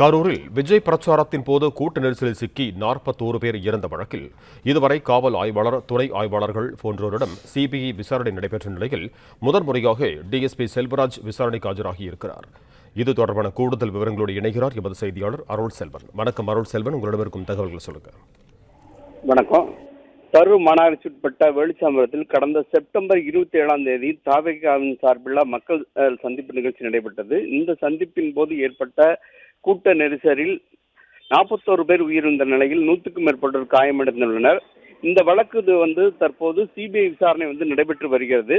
கரூரில் விஜய் பிரச்சாரத்தின் போது கூட்ட நெரிசலில் சிக்கி 41 பேர் இறந்த வழக்கில் இதுவரை காவல் ஆய்வாளர், துணை ஆய்வாளர்கள் போன்றோரிடம் சிபிஐ விசாரணை நடைபெற்ற நிலையில் முதன்முறையாக டிஎஸ்பி செல்வராஜ் விசாரணைக்கு ஆஜராகியிருக்கிறார். இது தொடர்பான கூடுதல் விவரங்களோடு இணைகிறார் எமது செய்தியாளர் அருள் செல்வன். வணக்கம் அருள் செல்வன், உங்களிடம் இருக்கும் தகவல்கள் சொல்லுங்க. வணக்கம். கரூர் மாநகராட்சி உட்பட்ட வேலுச்சாம்பரத்தில் கடந்த செப்டம்பர் 27ஆம் தேதி தாவேகாவின் சார்பில் மக்கள் சந்திப்பு நிகழ்ச்சி நடைபெற்றது. இந்த சந்திப்பின் போது ஏற்பட்ட கூட்ட நெரிசலில் 41 பேர் உயிரிழந்த நிலையில் 100க்கும் மேற்பட்டோர் காயமடைந்துள்ளனர். இந்த வழக்கு தற்போது சிபிஐ விசாரணை நடைபெற்று வருகிறது.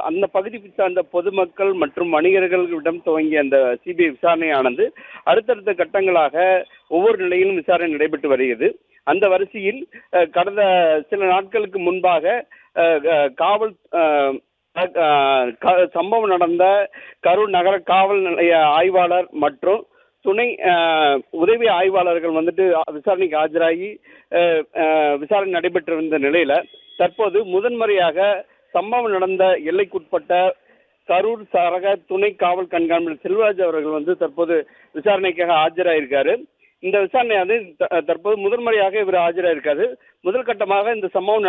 அந்த பகுதிக்கு சார்ந்த பொதுமக்கள் மற்றும் வணிகர்களிடம் துவங்கிய அந்த சிபிஐ விசாரணையானது அடுத்தடுத்த கட்டங்களாக ஒவ்வொரு நிலையிலும் விசாரணை நடைபெற்று வருகிறது. அந்த வரிசையில் கடந்த சில நாட்களுக்கு முன்பாக காவல் சம்பவம் நடந்த கரூர் நகர காவல் நிலைய ஆய்வாளர் மற்றும் துணை உதவி ஆய்வாளர்கள் விசாரணைக்கு ஆஜராகி விசாரணை நடைபெற்று வந்த நிலையில தற்போது முதன்முறையாக சம்பவம் நடந்த எல்லைக்குட்பட்ட கரூர் சரக துணை காவல் கண்காணிப்பாளர் செல்வராஜ் அவர்கள் தற்போது விசாரணைக்காக ஆஜராயிருக்காரு. இந்த விசாரணையானது தற்போது முதன்முறையாக இவர் ஆஜராயிருக்காரு. முதல் கட்டமாக இந்த சம்பவம்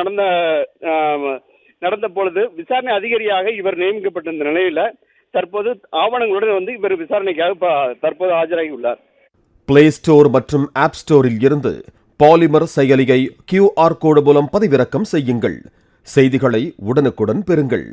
நடந்த பொழுது விசாரணை அதிகாரியாக இவர் நியமிக்கப்பட்டிருந்த நிலையில தற்போது ஆவணங்களுடன் இவர் விசாரணைக்காக தற்போது ஆஜராகி உள்ளார். பிளே ஸ்டோர் மற்றும் ஆப் ஸ்டோரில் இருந்து பாலிமர் செயலியை QR கோடு மூலம் பதிவிறக்கம் செய்யுங்கள். செய்திகளை உடனுக்குடன் பெறுங்கள்.